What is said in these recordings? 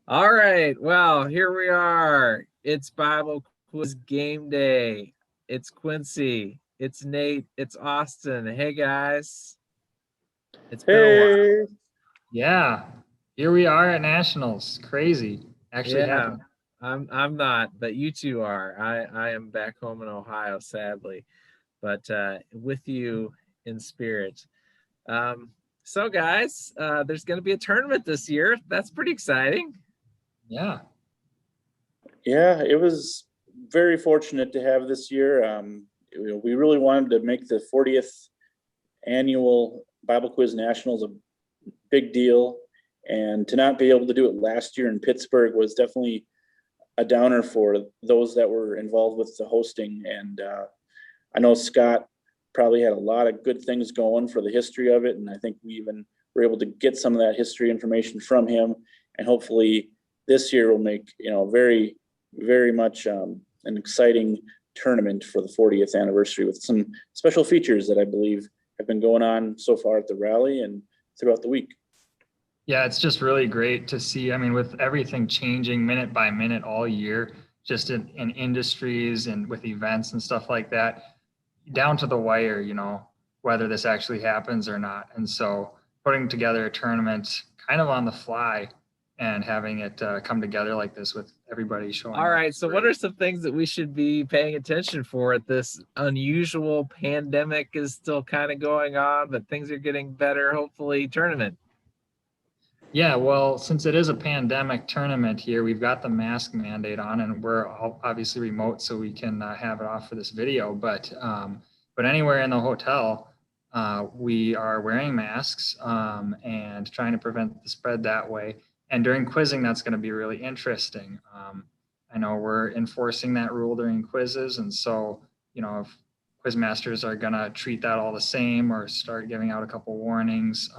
All right. Well, here we are. It's Bible quiz game day. It's Quincy. It's Nate. It's Austin. Hey guys. It's been a while. Hey, Yeah, here we are at Nationals. Crazy. Actually Yeah. happened. I'm not, but you two are. I am back home in Ohio, sadly, but with you in spirit. Um, so guys, there's gonna be a tournament this year. That's pretty exciting. Yeah. yeah, it was very fortunate to have this year. We really wanted to make the 40th annual Bible Quiz Nationals a big deal, and to not be able to do it last year in Pittsburgh was definitely a downer for those that were involved with the hosting. And I know Scott probably had a lot of good things going for the history of it, and I think we even were able to get some of that history information from him. And hopefully, this year will make very, very much an exciting tournament for the 40th anniversary with some special features that I believe have been going on so far at the rally and throughout the week. Yeah, it's just really great to see. I mean, with everything changing minute by minute all year, just in industries and with events and stuff like that, down to the wire, whether this actually happens or not. And so putting together a tournament kind of on the fly and having it come together like this with everybody showing All up right. is So, what great. are some things that we should be paying attention for at this unusual pandemic is still kind of going on, but things are getting better, hopefully, tournament? Yeah, well, since it is a pandemic tournament here, we've got the mask mandate on, and we're all obviously remote, so we can have it off for this video. But anywhere in the hotel, we are wearing masks and trying to prevent the spread that way. And during quizzing, that's going to be really interesting. I know we're enforcing that rule during quizzes, and so if quiz masters are going to treat that all the same or start giving out a couple warnings.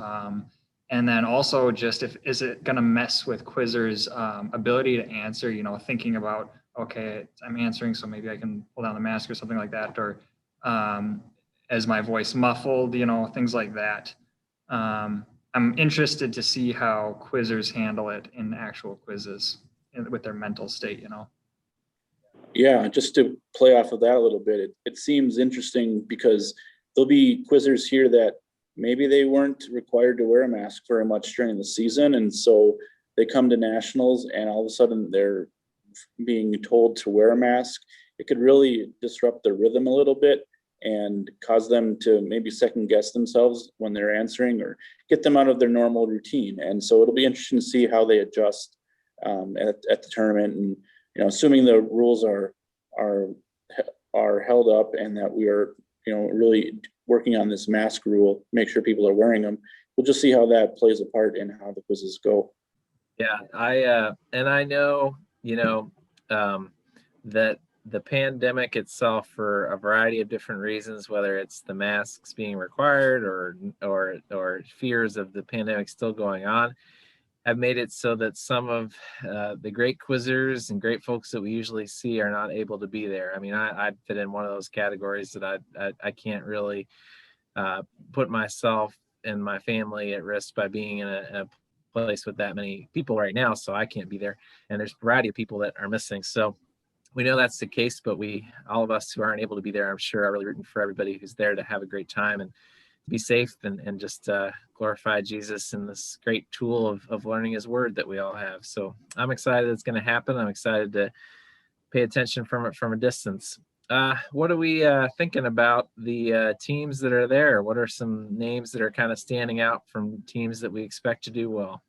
And then also just if is it going to mess with quizzers ability to answer, thinking about, okay, I'm answering, so maybe I can pull down the mask or something like that, or um, is my voice muffled, things like that. I'm interested to see how quizzers handle it in actual quizzes with their mental state. Yeah, just to play off of that a little bit, it seems interesting because there'll be quizzers here that maybe they weren't required to wear a mask very much during the season. And so they come to nationals and all of a sudden they're being told to wear a mask. It could really disrupt their rhythm a little bit and cause them to maybe second guess themselves when they're answering or get them out of their normal routine. And so it'll be interesting to see how they adjust at the tournament. And assuming the rules are are held up and that we are really working on this mask rule, make sure people are wearing them. We'll just see how that plays a part in how the quizzes go. Yeah, I know, um, that the pandemic itself, for a variety of different reasons, whether it's the masks being required or fears of the pandemic still going on, have made it so that some of the great quizzers and great folks that we usually see are not able to be there. I mean, I fit in one of those categories that I can't really put myself and my family at risk by being in a place with that many people right now, so I can't be there. And there's a variety of people that are missing. So we know that's the case, but all of us who aren't able to be there, I'm sure, are really rooting for everybody who's there to have a great time and be safe and just glorify Jesus and this great tool of learning his word that we all have. So I'm excited it's going to happen. I'm excited to pay attention from it from a distance. What are we thinking about the teams that are there? What are some names that are kind of standing out from teams that we expect to do well?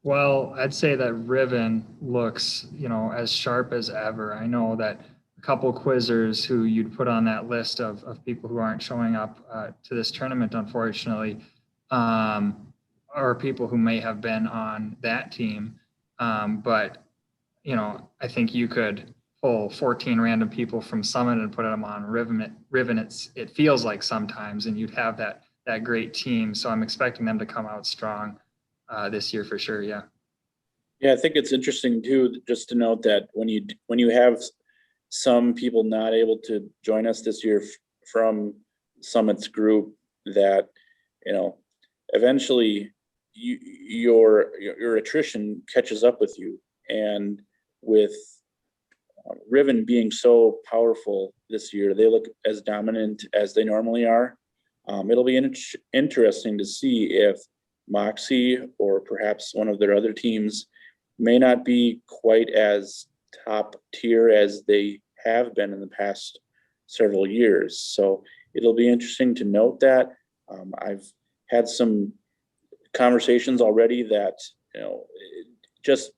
Well, I'd say that Riven looks, as sharp as ever. I know that a couple quizzers who you'd put on that list of people who aren't showing up to this tournament, unfortunately, are people who may have been on that team. But, I think you could pull 14 random people from Summit and put them on Riven. It feels like sometimes, and you'd have that great team. So I'm expecting them to come out strong this year for sure. Yeah. Yeah, I think it's interesting too, just to note that when you have some people not able to join us this year from Summit's group, that you know eventually your attrition catches up with you, And with Riven being so powerful this year, they look as dominant as they normally are. It'll be interesting to see if Moxie or perhaps one of their other teams may not be quite as top tier as they have been in the past several years. So it'll be interesting to note that. I've had some conversations already that, just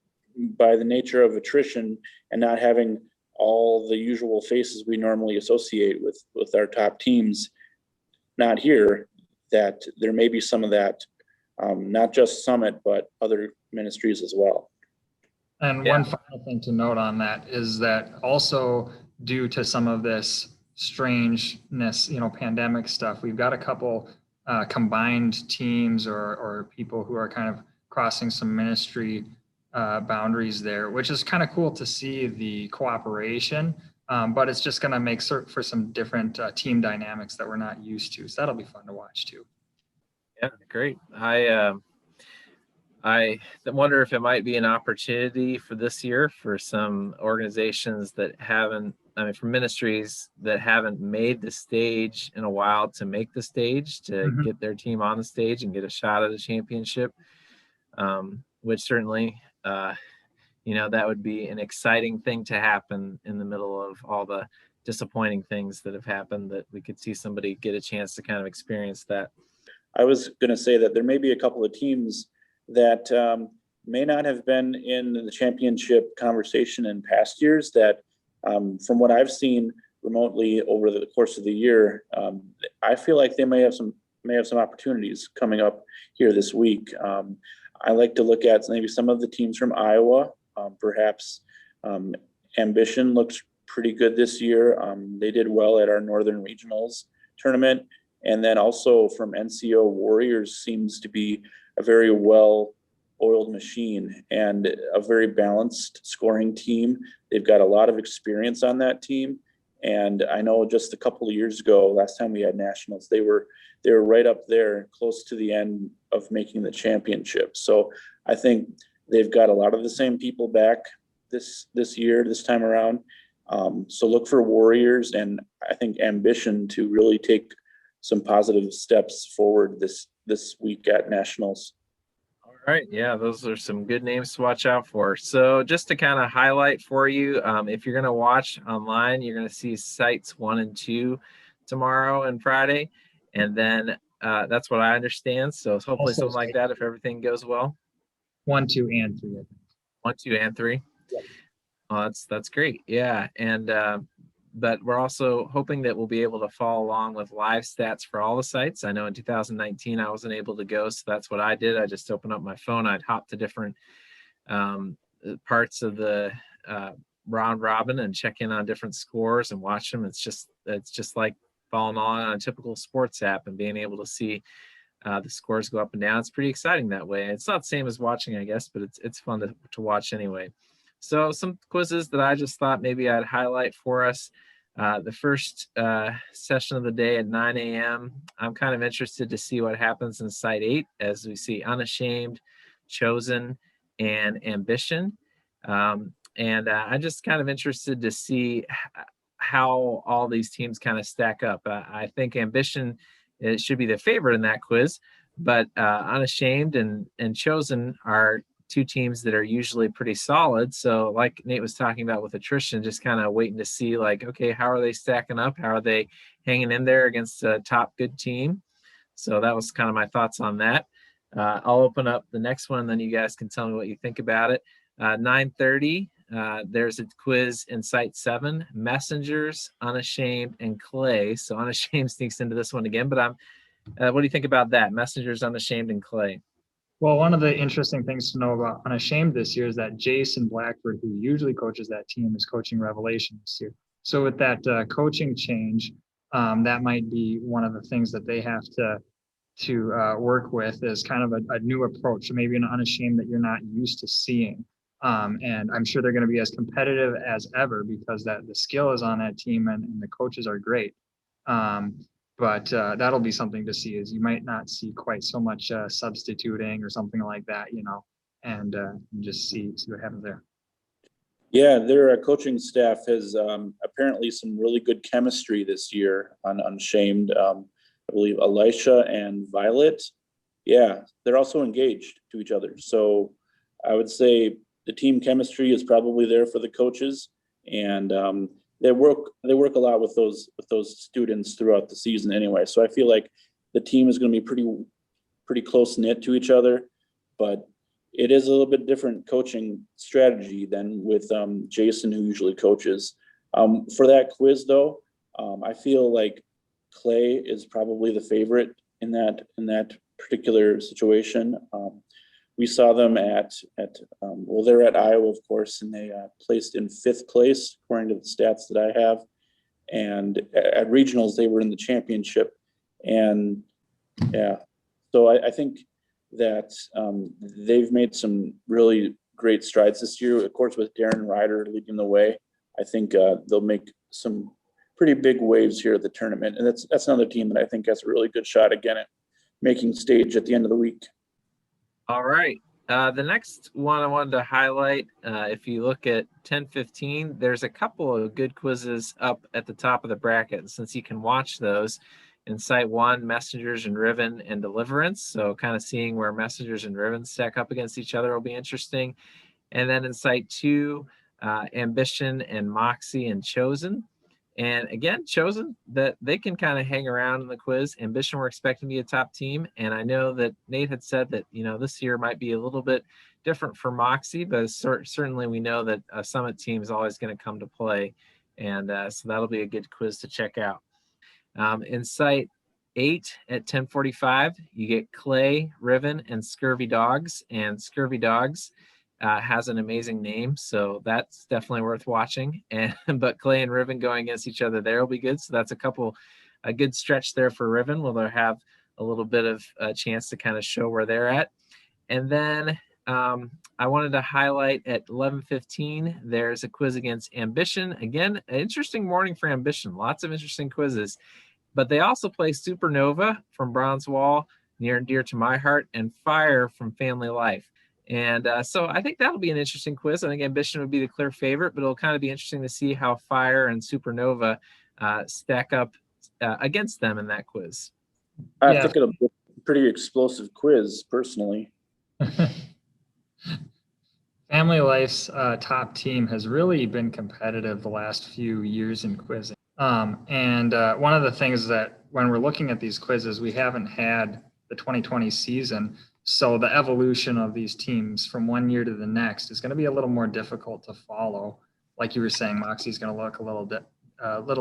by the nature of attrition and not having all the usual faces we normally associate with our top teams not here, that there may be some of that, not just Summit, but other ministries as well. And one final thing to note on that is that also due to some of this strangeness, pandemic stuff, we've got a couple combined teams or people who are kind of crossing some ministry boundaries there, which is kind of cool to see the cooperation. But it's just going to make for some different team dynamics that we're not used to. So that'll be fun to watch too. Yeah, great. I wonder if it might be an opportunity for this year for some organizations that haven't, for ministries that haven't made the stage in a while to make the stage, to get their team on the stage and get a shot at a championship, which certainly, that would be an exciting thing to happen in the middle of all the disappointing things that have happened, that we could see somebody get a chance to kind of experience that. I was going to say that there may be a couple of teams that may not have been in the championship conversation in past years that, from what I've seen remotely over the course of the year, I feel like they may have some opportunities coming up here this week. I like to look at maybe some of the teams from Iowa. Perhaps Ambition looks pretty good this year. They did well at our Northern Regionals tournament. And then also from NCO, Warriors seems to be a very well-oiled machine and a very balanced scoring team. They've got a lot of experience on that team. And I know just a couple of years ago, last time we had nationals, they were right up there, close to the end of making the championship. So I think they've got a lot of the same people back this year, this time around. So look for Warriors and I think Ambition to really take some positive steps forward this week at nationals. All right. Yeah, those are some good names to watch out for. So just to kind of highlight for you, if you're going to watch online, you're going to see sites 1 and 2 tomorrow and Friday. And then that's what I understand. So hopefully something like that, if everything goes well. 1, 2, and 3. 1, 2, and 3. Yeah. Oh, that's great. Yeah. And but we're also hoping that we'll be able to follow along with live stats for all the sites. I know in 2019 I wasn't able to go, so that's what I did. I just opened up my phone. I'd hop to different parts of the round robin and check in on different scores and watch them. It's just like following along on a typical sports app and being able to see the scores go up and down. It's pretty exciting that way. It's not the same as watching, I guess, but it's fun to watch anyway. So some quizzes that I just thought maybe I'd highlight for us. The first session of the day at 9 a.m. I'm kind of interested to see what happens in Site 8 as we see Unashamed, Chosen, and Ambition. And I'm just kind of interested to see how all these teams kind of stack up. I think Ambition should be the favorite in that quiz, but Unashamed and Chosen are two teams that are usually pretty solid. So like Nate was talking about with attrition, just kind of waiting to see like, okay, how are they stacking up? How are they hanging in there against a top good team? So that was kind of my thoughts on that. I'll open up the next one, then you guys can tell me what you think about it. 9:30, there's a quiz in Site 7, Messengers, Unashamed, and Clay. So Unashamed sneaks into this one again, but what do you think about that? Messengers, Unashamed, and Clay. Well, one of the interesting things to know about Unashamed this year is that Jason Blackford, who usually coaches that team, is coaching Revelation this year. So with that coaching change, that might be one of the things that they have to work with is kind of a new approach, so maybe an Unashamed that you're not used to seeing. And I'm sure they're going to be as competitive as ever because the skill is on that team and the coaches are great. But that'll be something to see, is you might not see quite so much substituting or something like that, and just see what happens there. Yeah, their coaching staff has apparently some really good chemistry this year on Unshamed. I believe Elisha and Violet. Yeah, they're also engaged to each other. So I would say the team chemistry is probably there for the coaches, and they work a lot with those students throughout the season anyway. So I feel like the team is going to be pretty close knit to each other, but it is a little bit different coaching strategy than with Jason, who usually coaches. For that quiz, though, I feel like Clay is probably the favorite in that particular situation. We saw them at they're at Iowa, of course, and they placed in 5th place according to the stats that I have. And at regionals, they were in the championship, and yeah. So I think that they've made some really great strides this year. Of course, with Darren Ryder leading the way, I think they'll make some pretty big waves here at the tournament. And that's another team that I think has a really good shot again at making stage at the end of the week. All right. The next one I wanted to highlight, if you look at 10-15, there's a couple of good quizzes up at the top of the bracket. And since you can watch those in Site 1, Messengers and Riven and Deliverance. So kind of seeing where Messengers and Riven stack up against each other will be interesting. And then in Site 2, Ambition and Moxie and Chosen. And again, Chosen, that they can kind of hang around in the quiz. Ambition, we're expecting to be a top team. And I know that Nate had said that, this year might be a little bit different for Moxie, but certainly we know that a Summit team is always going to come to play. And so that'll be a good quiz to check out. In Site 8 at 10:45, you get Clay, Riven, and Scurvy Dogs. And Scurvy Dogs has an amazing name, so that's definitely worth watching. But Clay and Riven going against each other there will be good. So that's a good stretch there for Riven. Will they have a little bit of a chance to kind of show where they're at? And then I wanted to highlight at 11:15, there's a quiz against Ambition. Again, an interesting morning for Ambition. Lots of interesting quizzes. But they also play Supernova from Bronze Wall, near and dear to my heart, and Fire from Family Life. And so I think that'll be an interesting quiz. I think Ambition would be the clear favorite, but it'll kind of be interesting to see how Fire and Supernova stack up against them in that quiz. I think it'll be a pretty explosive quiz, personally. Family Life's top team has really been competitive the last few years in quizzing. And one of the things that when we're looking at these quizzes, we haven't had the 2020 season. So the evolution of these teams from one year to the next is going to be a little more difficult to follow. Like you were saying, Moxie's going to look a little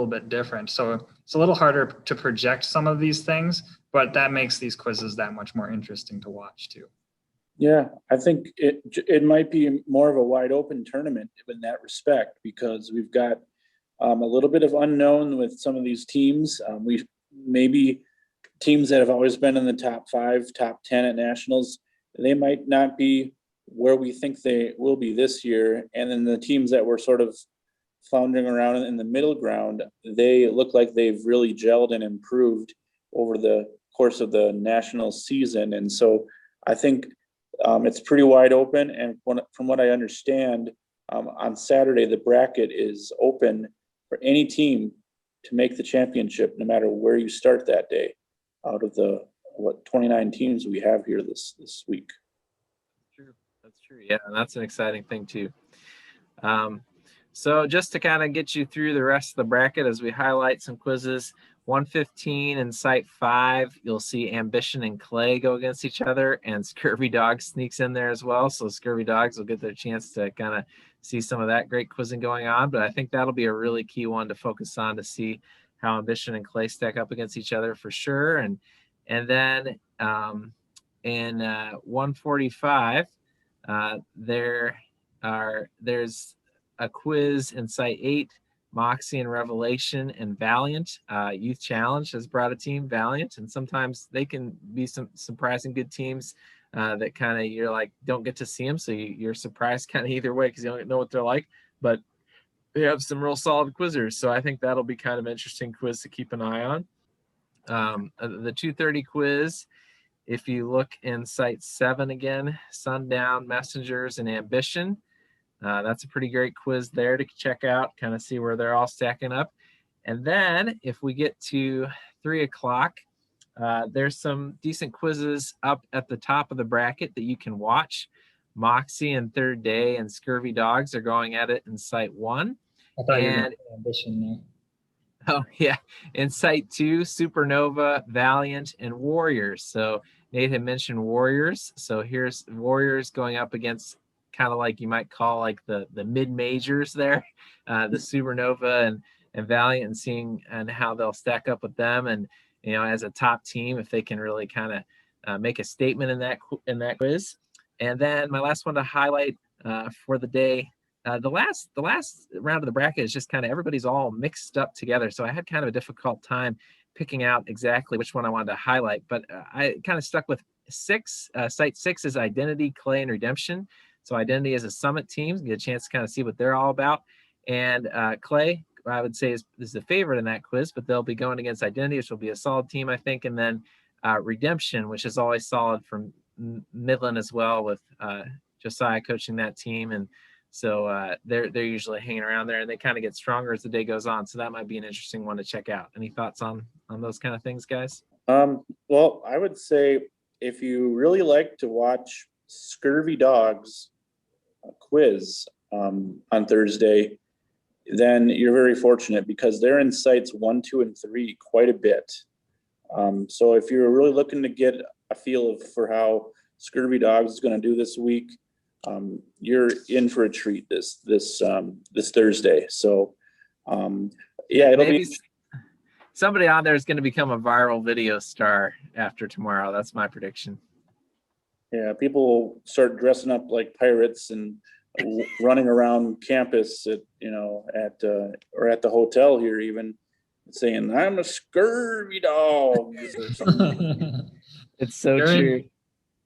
bit different. So it's a little harder to project some of these things, but that makes these quizzes that much more interesting to watch too. Yeah, I think it might be more of a wide open tournament in that respect, because we've got a little bit of unknown with some of these teams. We maybe teams that have always been in the top 5, top 10 at nationals, they might not be where we think they will be this year. And then the teams that were sort of floundering around in the middle ground, they look like they've really gelled and improved over the course of the national season. And so I think it's pretty wide open. And from what I understand, on Saturday, the bracket is open for any team to make the championship, no matter where you start that day, out of the 29 teams we have here this week. That's true. Yeah, and that's an exciting thing too. So just to kind of get you through the rest of the bracket as we highlight some quizzes, 115 in Site 5, you'll see Ambition and Clay go against each other, and Scurvy Dogs sneaks in there as well. So Scurvy Dogs will get their chance to kind of see some of that great quizzing going on. But I think that'll be a really key one to focus on to see how Ambition and Clay stack up against each other for sure. And then in 145, there's a quiz in Site 8, Moxie and Revelation and Valiant. Youth Challenge has brought a team, Valiant, and sometimes they can be some surprising good teams that kind of you're like don't get to see them, so you're surprised kind of either way because you don't know what they're like. But they have some real solid quizzers, so I think that'll be kind of an interesting quiz to keep an eye on. The 230 quiz, if you look in Site 7 again, Sundown, Messengers, and Ambition. That's a pretty great quiz there to check out, kind of see where they're all stacking up. And then if we get to 3 o'clock, there's some decent quizzes up at the top of the bracket that you can watch. Moxie and Third Day and Scurvy Dogs are going at it in Site 1. I thought you were going And to say ambition there. oh, yeah. In Site 2, Supernova, Valiant, and Warriors. So Nate had mentioned Warriors. So here's Warriors going up against kind of like you might call like the mid-majors there, the Supernova and Valiant, and seeing and how they'll stack up with them. And, you know, as a top team, if they can really kind of make a statement in that quiz. And then my last one to highlight for the day, the last round of the bracket is just kind of everybody's all mixed up together. So I had kind of a difficult time picking out exactly which one I wanted to highlight, but I kind of stuck with 6. Site 6 is Identity, Clay, and Redemption. So Identity is a summit team, get a chance to kind of see what they're all about. And Clay, I would say is the favorite in that quiz, but they'll be going against Identity, which will be a solid team, I think. And then Redemption, which is always solid from Midland as well, with Josiah coaching that team. And so they're usually hanging around there, and they kind of get stronger as the day goes on. So that might be an interesting one to check out. Any thoughts on those kind of things, guys? Well, I would say if you really like to watch Scurvy Dogs quiz on Thursday, then you're very fortunate because they're in sites 1, 2, and 3 quite a bit. So if you're really looking to get a feel for how Scurvy Dogs is going to do this week, you're in for a treat this Thursday. So yeah, it'll Maybe be somebody on there is going to become a viral video star after tomorrow. That's my prediction. Yeah, people start dressing up like pirates and running around campus at or at the hotel here, even saying I'm a scurvy dog or something. It's so true.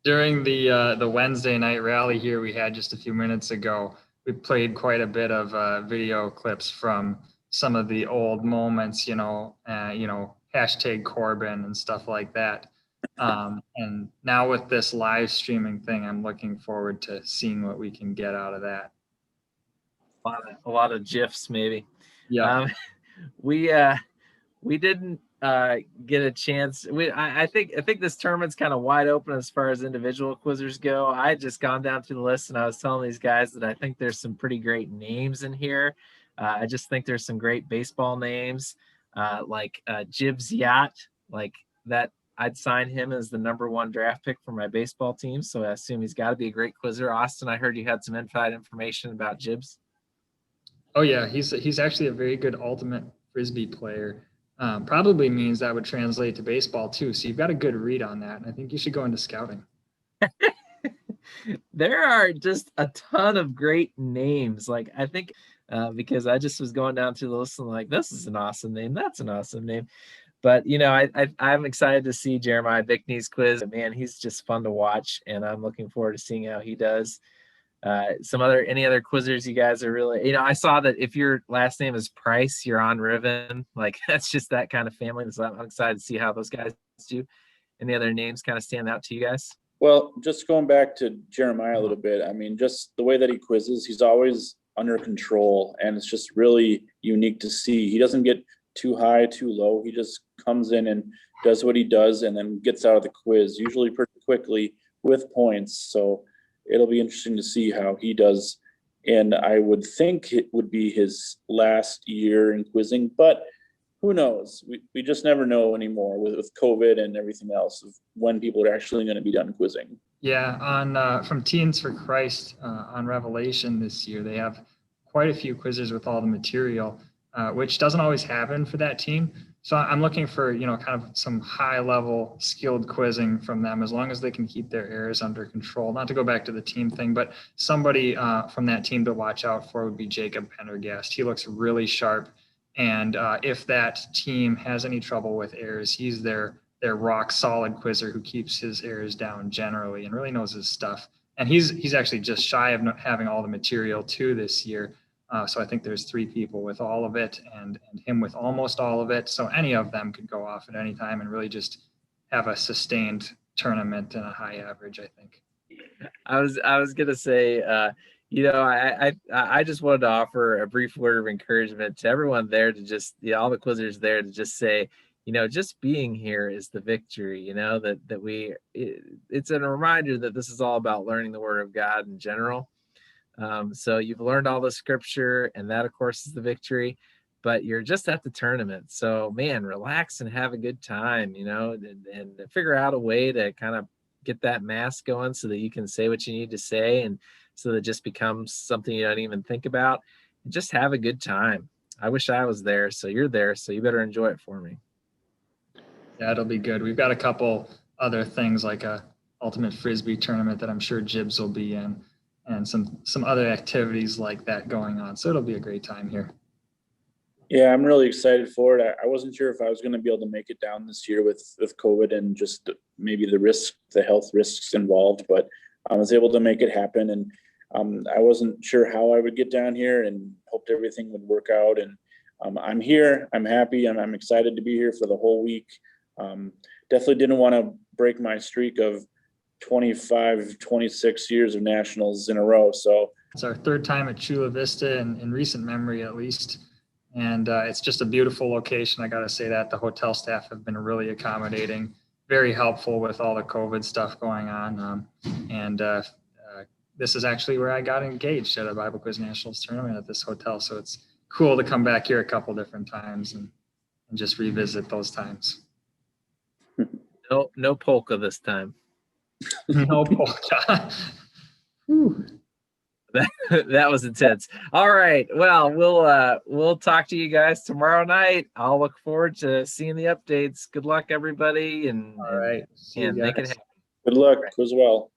During the Wednesday night rally here we had just a few minutes ago, we played quite a bit of video clips from some of the old moments, hashtag Corbin and stuff like that. And now with this live streaming thing, I'm looking forward to seeing what we can get out of that. A lot of GIFs, maybe. Yeah. We didn't get a chance. I think this tournament's kind of wide open as far as individual quizzers go. I had just gone down through the list, and I was telling these guys that I think there's some pretty great names in here. I just think there's some great baseball names, like Gibbs Yacht, like that. I'd sign him as the #1 draft pick for my baseball team. So I assume he's got to be a great quizzer. Austin, I heard you had some inside information about Gibbs. Oh yeah, he's actually a very good ultimate frisbee player. Probably means that would translate to baseball too. So you've got a good read on that, and I think you should go into scouting. There are just a ton of great names. Like I think because I just was going down through the list and like, this is an awesome name. That's an awesome name. But I'm excited to see Jeremiah Bickney's quiz. Man, he's just fun to watch, and I'm looking forward to seeing how he does. Any other quizzers you guys are really, I saw that if your last name is Price, you're on Riven. Like that's just that kind of family. So I'm excited to see how those guys do. Any other names kind of stand out to you guys? Well, just going back to Jeremiah a little bit, I mean, just the way that he quizzes, he's always under control, and it's just really unique to see. He doesn't get too high, too low. He just comes in and does what he does and then gets out of the quiz, usually pretty quickly with points. So it'll be interesting to see how he does. And I would think it would be his last year in quizzing, but who knows? We just never know anymore with COVID and everything else of when people are actually going to be done quizzing. Yeah, on from Teens for Christ on Revelation this year, they have quite a few quizzes with all the material, which doesn't always happen for that team. So I'm looking for, kind of some high level skilled quizzing from them, as long as they can keep their errors under control. Not to go back to the team thing, but somebody from that team to watch out for would be Jacob Pendergast. He looks really sharp. And if that team has any trouble with errors, he's their rock solid quizzer who keeps his errors down generally and really knows his stuff. And he's actually just shy of not having all the material too this year. So I think there's 3 people with all of it and him with almost all of it. So any of them could go off at any time and really just have a sustained tournament and a high average, I think. I was gonna say, I just wanted to offer a brief word of encouragement to everyone there to just, all the quizzers there to just say, just being here is the victory, it's a reminder that this is all about learning the word of God in general. So you've learned all the scripture, and that of course is the victory, but you're just at the tournament. So man, relax and have a good time, and figure out a way to kind of get that mask going so that you can say what you need to say, and so that it just becomes something you don't even think about, and just have a good time. I wish I was there. So you're there, so you better enjoy it for me. Yeah, it'll be good. We've got a couple other things like a ultimate frisbee tournament that I'm sure Jibs will be in, and some other activities like that going on. So it'll be a great time here. Yeah, I'm really excited for it. I wasn't sure if I was going to be able to make it down this year with COVID and just maybe the health risks involved, but I was able to make it happen. And I wasn't sure how I would get down here, and hoped everything would work out. And I'm here. I'm happy, and I'm excited to be here for the whole week. Definitely didn't want to break my streak of 25, 26 years of nationals in a row. So it's our third time at Chula Vista in recent memory, at least. And it's just a beautiful location. I got to say that the hotel staff have been really accommodating, very helpful with all the COVID stuff going on. This is actually where I got engaged at a Bible Quiz Nationals tournament at this hotel. So it's cool to come back here a couple different times and just revisit those times. No polka this time. No polka. That was intense. All right. Well, we'll talk to you guys tomorrow night. I'll look forward to seeing the updates. Good luck, everybody, and all right. And make it happen. Good luck as well.